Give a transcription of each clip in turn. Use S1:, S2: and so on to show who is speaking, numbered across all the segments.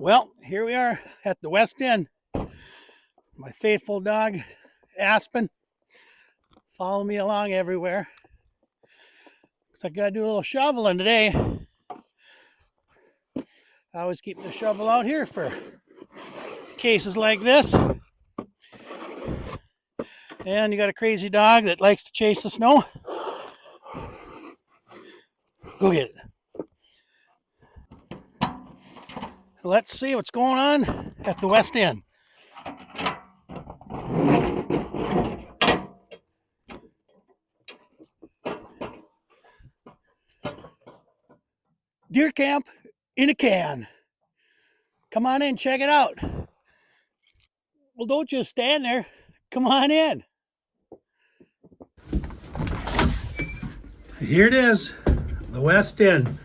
S1: Well, here we are at the West End. My faithful dog, Aspen, follow me along everywhere. Looks like I gotta do a little shoveling today. I always keep the shovel out here for cases like this. And you got a crazy dog that likes to chase the snow. Go get it. Let's see what's going on at the West End. Deer camp in a can. Come on in, check it out. Well, don't just stand there. Come on in. Here it is, the West End.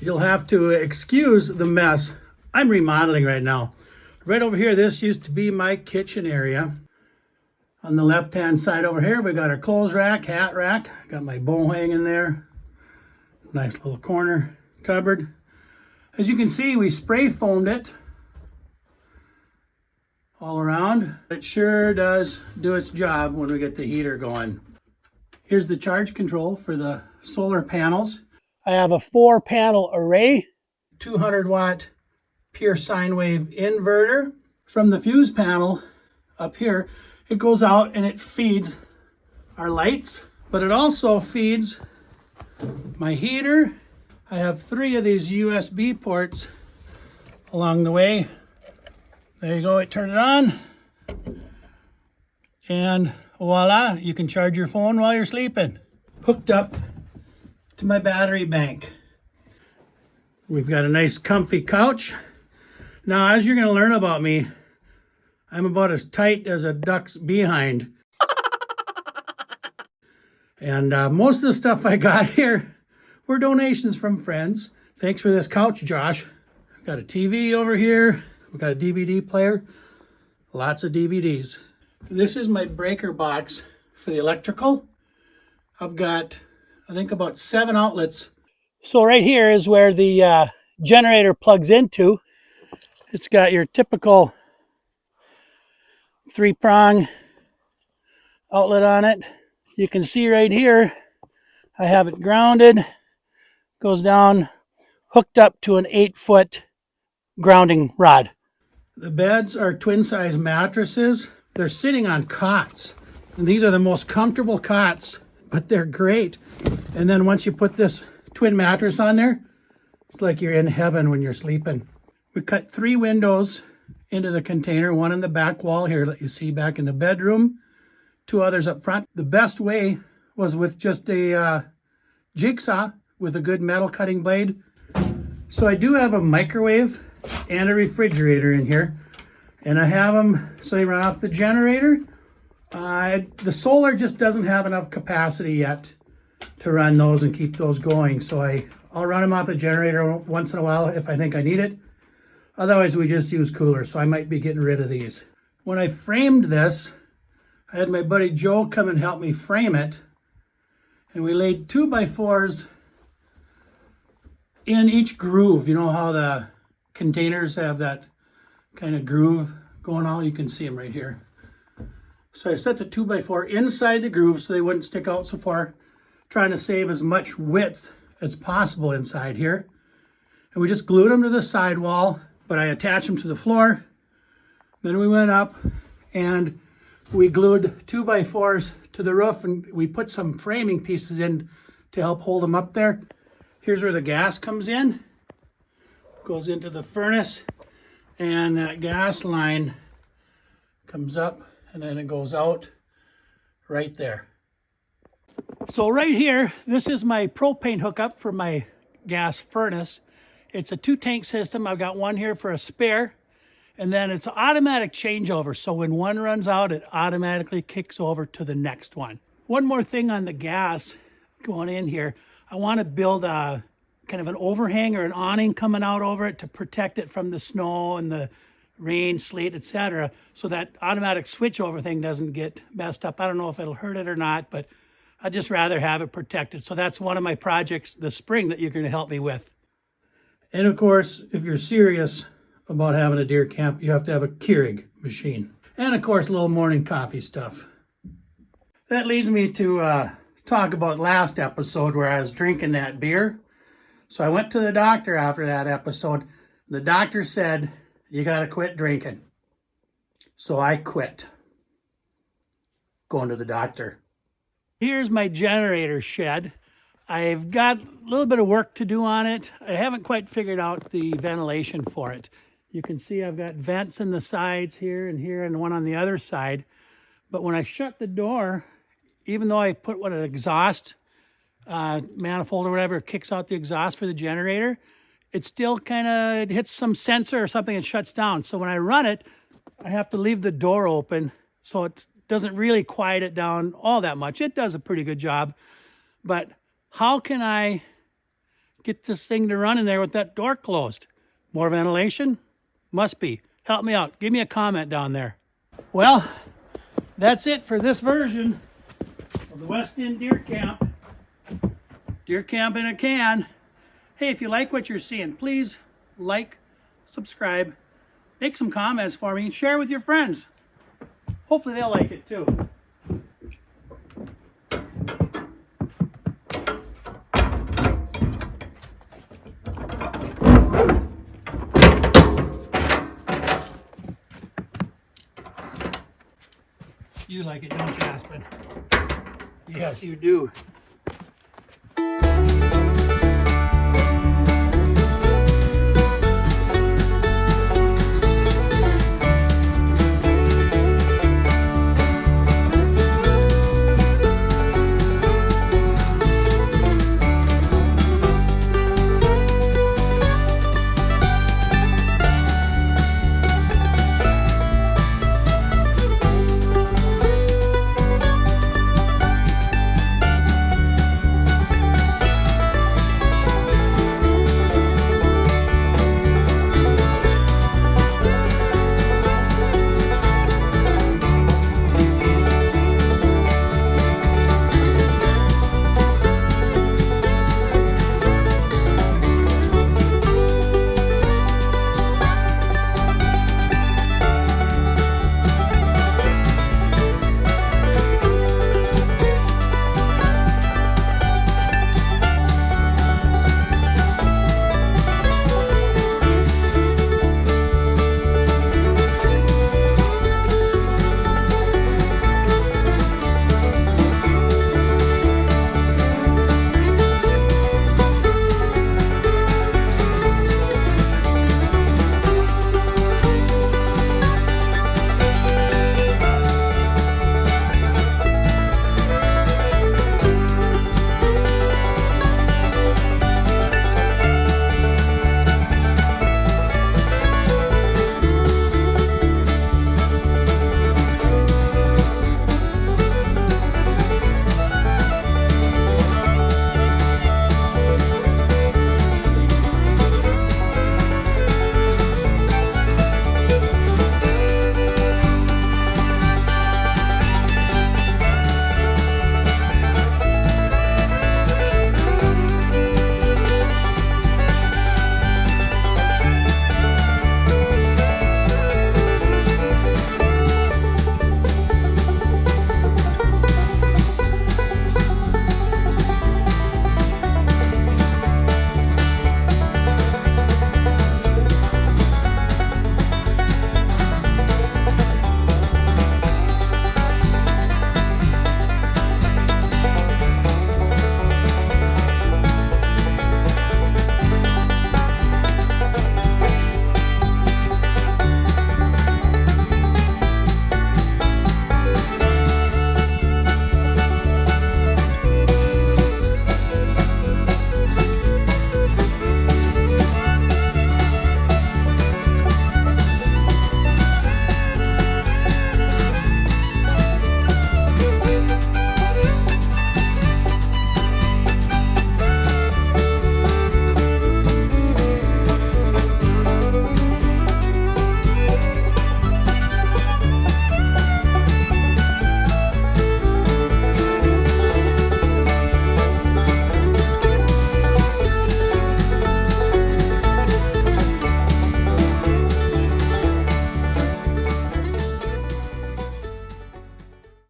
S1: You'll have to excuse the mess. I'm remodeling right now. Right over here, this used to be my kitchen area. On the left-hand side over here, we got our clothes rack, hat rack. Got my bow hanging there. Nice little corner cupboard. As you can see, we spray foamed it all around. It sure does do its job when we get the heater going. Here's the charge control for the solar panels. I have a 4-panel array, 200 watt pure sine wave inverter. From the fuse panel up here, it goes out and it feeds our lights, but it also feeds my heater. I have 3 of these USB ports along the way. There you go, I turn it on. And voila, you can charge your phone while you're sleeping. Hooked up to my battery bank. We've got a nice comfy couch. Now, as you're going to learn about me, I'm about as tight as a duck's behind. And most of the stuff I got here were donations from friends. Thanks for this couch, Josh. I've got a TV over here. We've got a DVD player. Lots of DVDs. This is my breaker box for the electrical. I've got, I think, about 7 outlets. So right here is where the generator plugs into. It's got your typical 3-prong outlet on it. You can see right here, I have it grounded. Goes down, hooked up to an 8-foot grounding rod. The beds are twin-size mattresses. They're sitting on cots. And these are the most comfortable cots, but they're great. And then once you put this twin mattress on there, it's like you're in heaven when you're sleeping. We cut 3 windows into the container, one in the back wall here that you see back in the bedroom, 2 others up front. The best way was with just a jigsaw with a good metal cutting blade. So I do have a microwave and a refrigerator in here, and I have them so they run off the generator. The solar just doesn't have enough capacity yet to run those and keep those going, so I'll run them off the generator once in a while if I think I need it. Otherwise, we just use coolers, so I might be getting rid of these. When I framed this, I had my buddy Joe come and help me frame it, and we laid 2x4s in each groove. You know how the containers have that kind of groove going on? You can see them right here. So I set the 2x4 inside the groove so they wouldn't stick out so far, trying to save as much width as possible inside here. And we just glued them to the sidewall, but I attached them to the floor. Then we went up and we glued 2x4s to the roof, and we put some framing pieces in to help hold them up there. Here's where the gas comes in. Goes into the furnace, and that gas line comes up and then it goes out right there. So right here, this is my propane hookup for my gas furnace. It's a 2-tank system. I've got one here for a spare, and then it's an automatic changeover. So when one runs out, it automatically kicks over to the next one. One more thing on the gas going in here. I want to build a kind of an overhang or an awning coming out over it to protect it from the snow and the rain, sleet, etc. So that automatic switchover thing doesn't get messed up. I don't know if it'll hurt it or not, but I'd just rather have it protected. So that's one of my projects this spring that you're going to help me with. And of course, if you're serious about having a deer camp. You have to have a Keurig machine. And of course, a little morning coffee stuff. That leads me to talk about last episode where I was drinking that beer. So I went to the doctor after that episode. The doctor said, you got to quit drinking. So I quit going to the doctor. Here's my generator shed. I've got a little bit of work to do on it. I haven't quite figured out the ventilation for it. You can see I've got vents in the sides here and one on the other side. But when I shut the door, even though I put an exhaust manifold or whatever kicks out the exhaust for the generator, it still kind of hits some sensor or something and shuts down. So when I run it, I have to leave the door open so it doesn't really quiet it down all that much. It does a pretty good job, but how can I get this thing to run in there with that door closed? More ventilation? Must be. Help me out. Give me a comment down there. Well, that's it for this version of the West End Deer Camp. Deer Camp in a can. Hey, if you like what you're seeing, please like, subscribe, make some comments for me, and share with your friends. Hopefully they'll like it too. You like it, don't you, Aspen? Yes, you do.